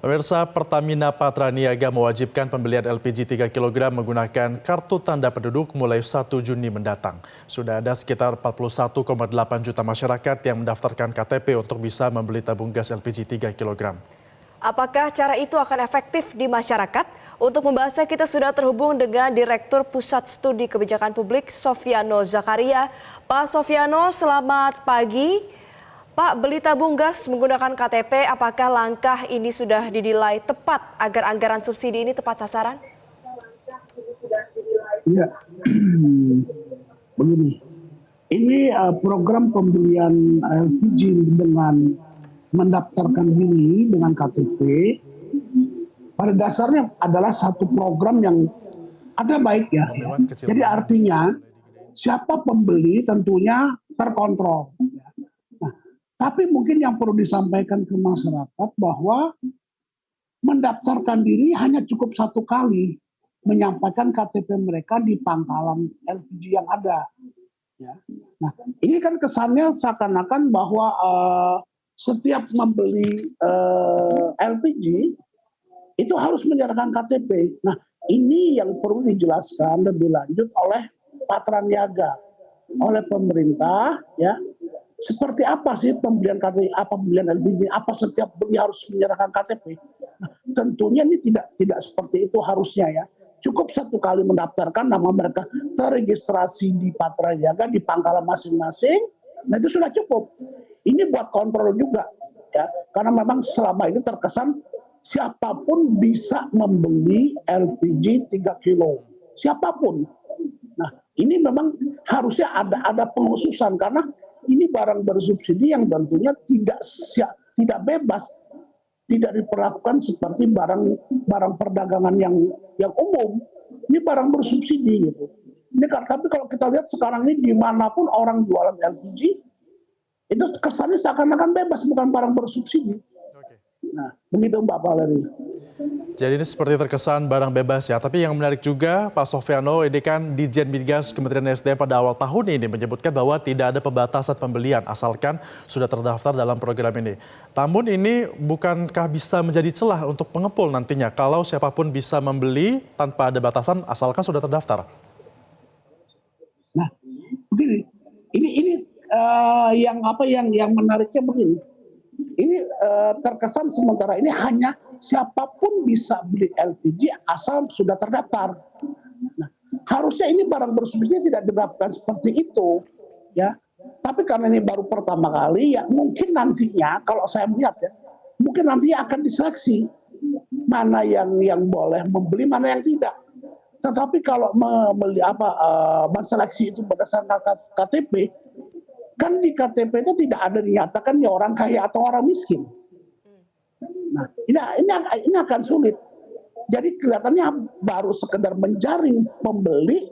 Pemirsa, Pertamina Patraniaga mewajibkan pembelian LPG 3 kg menggunakan kartu tanda penduduk mulai 1 Juni mendatang. Sudah ada sekitar 41,8 juta masyarakat yang mendaftarkan KTP untuk bisa membeli tabung gas LPG 3 kg. Apakah cara itu akan efektif di masyarakat? Untuk membahasnya kita sudah terhubung dengan Direktur Pusat Studi Kebijakan Publik Sofiano Zakaria. Pak Sofiano, selamat pagi. Pak, beli tabung gas menggunakan KTP, apakah langkah ini sudah dinilai tepat agar anggaran subsidi ini tepat sasaran? Ya, begini. Ini program pembelian LPG dengan mendaftarkan diri dengan KTP, pada dasarnya adalah satu program yang ada baiknya. Jadi artinya siapa pembeli tentunya terkontrol. Tapi mungkin yang perlu disampaikan ke masyarakat bahwa mendaftarkan diri hanya cukup satu kali menyampaikan KTP mereka di pangkalan LPG yang ada. Ya. Nah, ini kan kesannya seakan-akan bahwa setiap membeli LPG itu harus menyerahkan KTP. Nah, ini yang perlu dijelaskan lebih lanjut oleh Patraniaga, oleh pemerintah, ya. Seperti apa sih pembelian KTP, apa pembelian LPG, apa setiap beli harus menyerahkan KTP? Nah, tentunya ini tidak seperti itu harusnya ya. Cukup satu kali mendaftarkan nama mereka terregistrasi di Patraniaga di pangkalan masing-masing, nah itu sudah cukup. Ini buat kontrol juga ya, karena memang selama ini terkesan siapapun bisa membeli LPG 3 kilo, siapapun. Nah, ini memang harusnya ada pengkhususan karena ini barang bersubsidi yang tentunya tidak bebas, tidak diperlakukan seperti barang perdagangan yang umum. Ini barang bersubsidi gitu. Ini tapi kalau kita lihat sekarang ini dimanapun orang jualan LPG itu kesannya seakan-akan bebas, bukan barang bersubsidi. Nah, begitu Mbak Valeri. Jadi ini seperti terkesan barang bebas ya. Tapi yang menarik juga Pak Sofiano, ini kan Ditjen Migas Kementerian SDM pada awal tahun ini menyebutkan bahwa tidak ada pembatasan pembelian asalkan sudah terdaftar dalam program ini. Namun ini bukankah bisa menjadi celah untuk pengepul nantinya kalau siapapun bisa membeli tanpa ada batasan asalkan sudah terdaftar? Nah, begini. Ini yang menariknya begini. Ini terkesan sementara ini hanya siapapun bisa beli LPG asal sudah terdaftar. Nah, harusnya ini barang bersubsidi tidak diterapkan seperti itu, ya. Tapi karena ini baru pertama kali, ya mungkin nantinya kalau saya melihat ya, mungkin nantinya akan diseleksi mana yang boleh membeli, mana yang tidak. Tetapi kalau menseleksi itu berdasarkan KTP, kan di KTP itu tidak ada dinyatakan ya orang kaya atau orang miskin. Nah, ini akan sulit. Jadi kelihatannya baru sekedar menjaring pembeli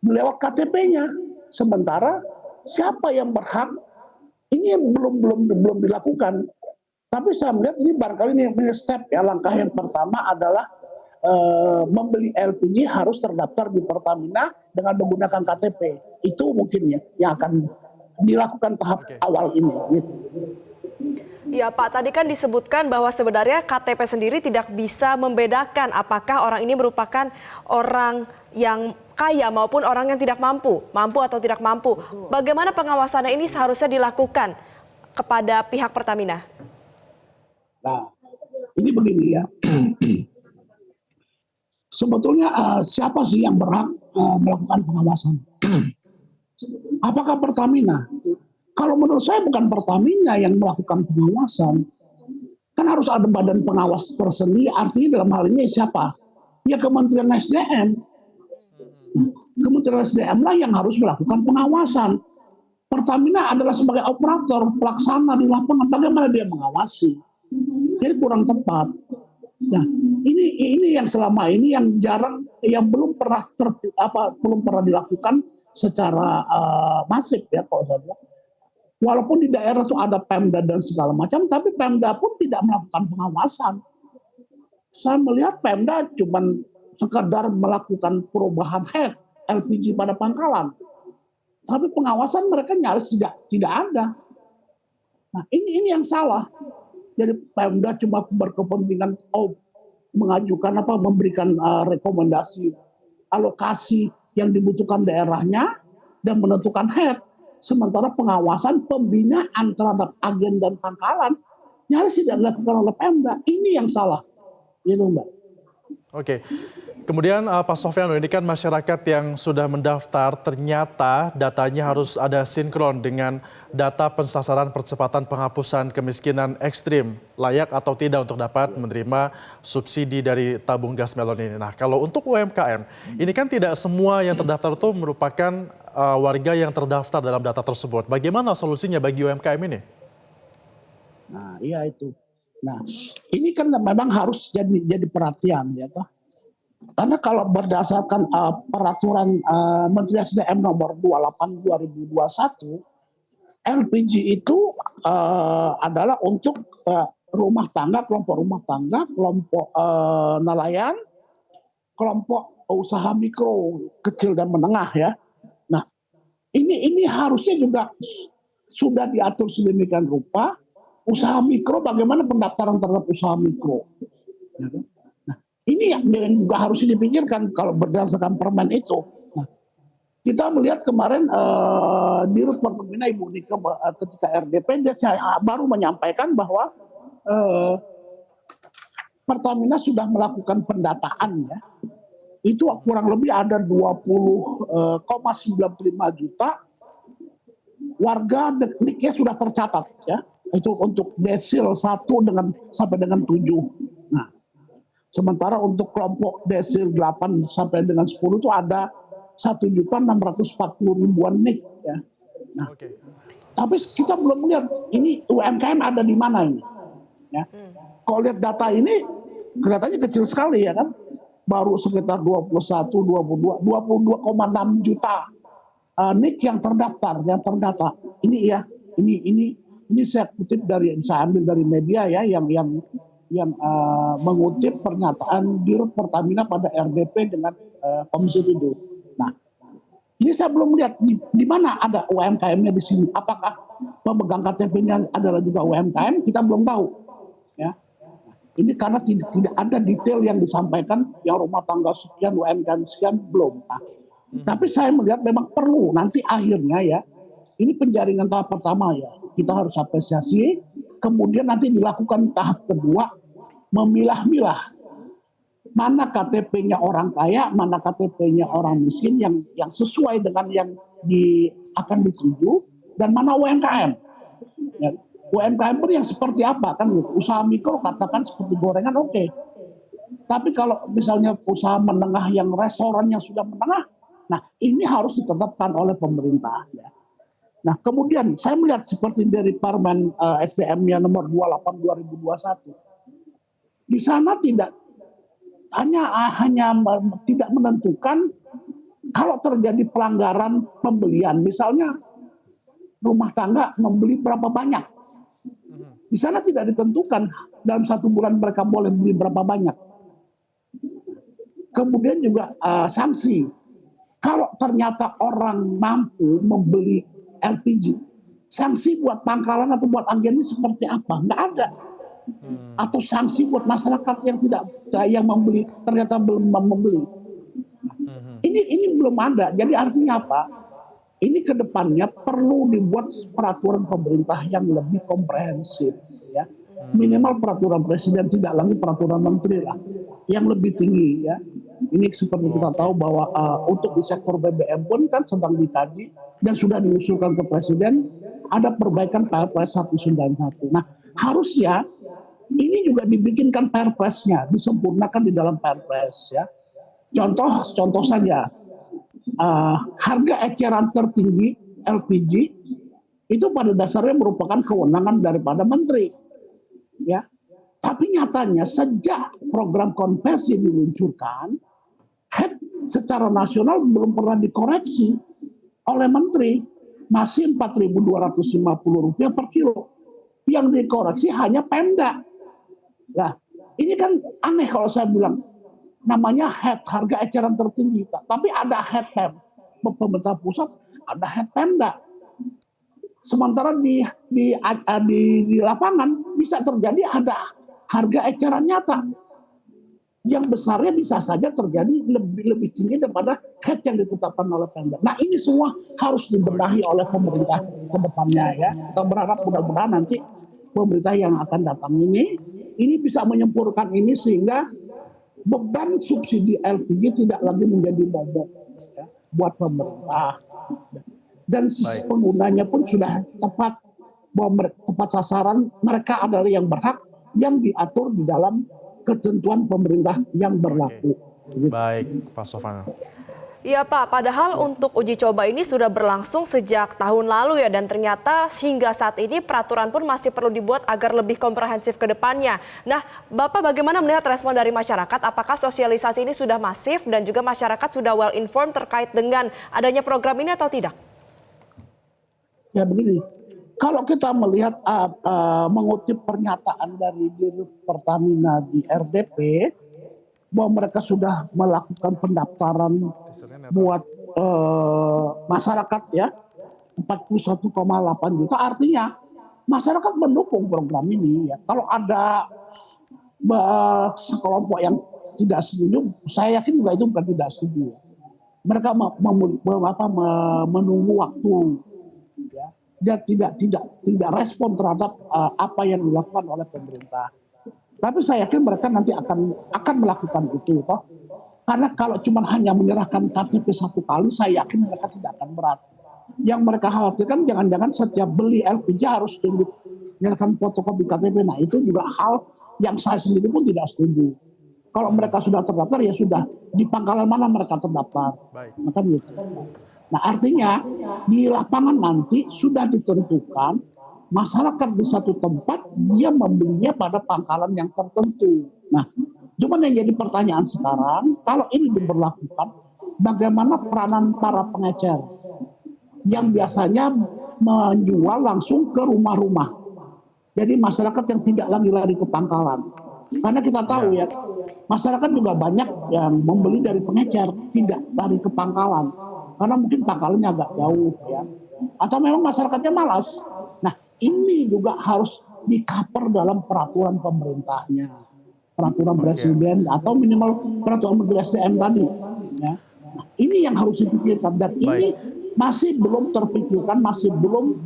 lewat KTP-nya. Sementara siapa yang berhak ini belum dilakukan. Tapi saya melihat ini barangkali ini step ya, langkah yang pertama adalah membeli LPG harus terdaftar di Pertamina dengan menggunakan KTP. Itu mungkin ya yang akan dilakukan tahap awal ini. Gitu. Ya Pak, tadi kan disebutkan bahwa sebenarnya KTP sendiri tidak bisa membedakan apakah orang ini merupakan orang yang kaya maupun orang yang tidak mampu atau tidak mampu. Bagaimana pengawasannya ini seharusnya dilakukan kepada pihak Pertamina? Nah, ini begini ya. Sebetulnya siapa sih yang berhak melakukan pengawasan? Apakah Pertamina? Kalau menurut saya bukan Pertamina yang melakukan pengawasan. Kan harus ada badan pengawas tersendiri, artinya dalam hal ini siapa? Ya Kementerian SDM. Kementerian SDM lah yang harus melakukan pengawasan. Pertamina adalah sebagai operator pelaksana di lapangan, bagaimana dia mengawasi? Jadi kurang tepat. Nah, ini yang selama ini yang jarang, yang belum pernah dilakukan secara masif ya kalau saya bilang. Walaupun di daerah itu ada Pemda dan segala macam, tapi Pemda pun tidak melakukan pengawasan. Saya melihat Pemda cuma sekedar melakukan perubahan head LPG pada pangkalan. Tapi pengawasan mereka nyaris tidak ada. Nah, ini yang salah. Jadi Pemda cuma berkepentingan mengajukan memberikan rekomendasi alokasi yang dibutuhkan daerahnya dan menentukan head. Sementara pengawasan pembinaan terhadap agen dan pangkalan nyaris tidak dilakukan oleh Pemda. Ini yang salah, gitu Mbak. Oke. Kemudian Pak Sofyano, ini kan masyarakat yang sudah mendaftar ternyata datanya harus ada sinkron dengan data pensasaran percepatan penghapusan kemiskinan ekstrim, layak atau tidak untuk dapat menerima subsidi dari tabung gas melon ini. Nah, kalau untuk UMKM, ini kan tidak semua yang terdaftar itu merupakan warga yang terdaftar dalam data tersebut. Bagaimana solusinya bagi UMKM ini? Nah, iya itu. Nah, ini kan memang harus jadi perhatian ya toh. Karena kalau berdasarkan peraturan Menteri SDM nomor 28 2021, LPG itu adalah untuk rumah tangga, kelompok nelayan, kelompok usaha mikro, kecil dan menengah ya. Nah, ini harusnya juga sudah diatur sedemikian rupa. Usaha mikro, bagaimana pendaftaran terhadap usaha mikro? Ya kan? Ini yang juga harus dipikirkan kalau berdasarkan permen itu. Nah, kita melihat kemarin Dirut Pertamina Ibu Nika ketika RDP dia baru menyampaikan bahwa Pertamina sudah melakukan pendataan ya. Itu kurang lebih ada 20,95 juta warga niknya sudah tercatat ya. Itu untuk desil 1 sampai dengan 7. Sementara untuk kelompok desil 8 sampai dengan 10 itu ada 1.640.000-an NIK ya. Nah, tapi kita belum melihat ini UMKM ada di mana ini. Ya. Kalau lihat data ini kelihatannya kecil sekali ya kan. Baru sekitar 22,6 juta NIK yang terdaftar, yang terdata. Ini ya, ini saya kutip saya ambil dari media ya yang mengutip pernyataan Dirut Pertamina pada RDP dengan Komisi 7. Nah, ini saya belum lihat di mana ada UMKM-nya di sini. Apakah pemegang KTP-nya adalah juga UMKM? Kita belum tahu. Ya, ini karena tidak ada detail yang disampaikan yang rumah tangga sekian, UMKM sekian belum. Nah, tapi saya melihat memang perlu nanti akhirnya ya. Ini penjaringan tahap pertama ya. Kita harus apresiasi. Kemudian nanti dilakukan tahap kedua, memilah-milah mana KTP-nya orang kaya, mana KTP-nya orang miskin yang sesuai dengan yang akan dituju, dan mana UMKM. Ya, UMKM pun yang seperti apa kan? Usaha mikro katakan seperti gorengan oke. Tapi kalau misalnya usaha menengah yang restoran yang sudah menengah, nah ini harus ditetapkan oleh pemerintah. Ya. Nah, kemudian saya melihat seperti dari Permen SDM-nya nomor 28 2021. Di sana hanya tidak menentukan kalau terjadi pelanggaran pembelian. Misalnya rumah tangga membeli berapa banyak. Di sana tidak ditentukan dalam 1 bulan mereka boleh beli berapa banyak. Kemudian juga sanksi. Kalau ternyata orang mampu membeli LPG, sanksi buat pangkalan atau buat agen ini seperti apa? Nggak ada. Atau sanksi buat masyarakat yang membeli ternyata belum membeli. Ini belum ada. Jadi artinya apa? Ini kedepannya perlu dibuat peraturan pemerintah yang lebih komprehensif, ya. Minimal peraturan presiden, tidak lagi peraturan menteri lah, yang lebih tinggi, ya. Ini seperti kita tahu bahwa untuk di sektor BBM pun kan sedang dikaji dan sudah diusulkan ke presiden ada perbaikan Perpres 191. Nah, harusnya ini juga dibikinkan Perpresnya, disempurnakan di dalam Perpres ya. Contoh saja, harga eceran tertinggi LPG itu pada dasarnya merupakan kewenangan daripada menteri, ya. Tapi nyatanya sejak program konversi diluncurkan, head secara nasional belum pernah dikoreksi oleh menteri, masih Rp4.250 per kilo. Yang dikoreksi hanya Pemda. Nah, ini kan aneh kalau saya bilang, namanya head harga eceran tertinggi, tapi ada head pemerintah pusat, ada head Pemda. Sementara di lapangan bisa terjadi ada harga eceran nyata yang besarnya bisa saja terjadi lebih tinggi daripada head yang ditetapkan oleh Pemda. Nah ini semua harus dibenahi oleh pemerintah ke depannya ya. Kita berharap mudah-mudahan nanti pemerintah yang akan datang ini bisa menyempurnakan ini sehingga beban subsidi LPG tidak lagi menjadi bobot ya, buat pemerintah. Dan penggunanya pun sudah tepat sasaran, mereka adalah yang berhak yang diatur di dalam ketentuan pemerintah yang berlaku. Baik, Pak Sofyano. Iya Pak, padahal untuk uji coba ini sudah berlangsung sejak tahun lalu ya, dan ternyata hingga saat ini peraturan pun masih perlu dibuat agar lebih komprehensif ke depannya. Nah, Bapak bagaimana melihat respon dari masyarakat? Apakah sosialisasi ini sudah masif dan juga masyarakat sudah well informed terkait dengan adanya program ini atau tidak? Ya begini, kalau kita melihat mengutip pernyataan dari Dirut Pertamina di RDP bahwa mereka sudah melakukan pendaftaran buat masyarakat ya 41,8 juta, artinya masyarakat mendukung program ini ya. Kalau ada sekelompok yang tidak setuju, saya yakin juga itu bukan tidak setuju. Mereka menunggu waktu. Dia tidak respon terhadap apa yang dilakukan oleh pemerintah. Tapi saya yakin mereka nanti akan melakukan itu, toh. Karena kalau cuma hanya menyerahkan KTP satu kali, saya yakin mereka tidak akan berat. Yang mereka khawatirkan jangan-jangan setiap beli LPG harus tunjuk menyerahkan fotokopi KTP. Nah itu juga hal yang saya sendiri pun tidak setuju. Kalau mereka sudah terdaftar ya sudah, di pangkalan mana mereka terdaftar. Maka gitu. Nah artinya di lapangan nanti sudah ditentukan masyarakat di satu tempat dia membelinya pada pangkalan yang tertentu. Nah cuman yang jadi pertanyaan sekarang, kalau ini diberlakukan bagaimana peranan para pengecer yang biasanya menjual langsung ke rumah-rumah. Jadi masyarakat yang tidak lagi lari ke pangkalan. Karena kita tahu ya masyarakat juga banyak yang membeli dari pengecer, tidak lari ke pangkalan. Karena mungkin pangkalannya agak jauh ya, atau memang masyarakatnya malas. Nah ini juga harus di-cover dalam peraturan pemerintahnya, peraturan presiden atau minimal peraturan menteri SDM tadi. Ya. Nah, ini yang harus dipikirkan dan ini masih belum terpikirkan, masih belum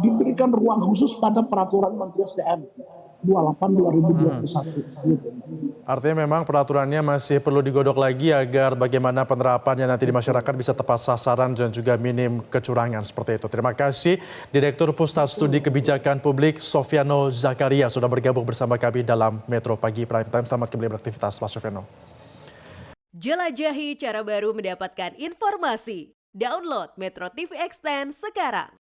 diberikan ruang khusus pada peraturan menteri SDM 28/2021. Gitu. Artinya memang peraturannya masih perlu digodok lagi agar bagaimana penerapannya nanti di masyarakat bisa tepat sasaran dan juga minim kecurangan seperti itu. Terima kasih Direktur Pusat Studi Kebijakan Publik Sofyano Zakaria sudah bergabung bersama kami dalam Metro Pagi Prime Time. Selamat kembali beraktivitas Pak Sofyano. Jelajahi cara baru mendapatkan informasi. Download Metro TV Extend sekarang.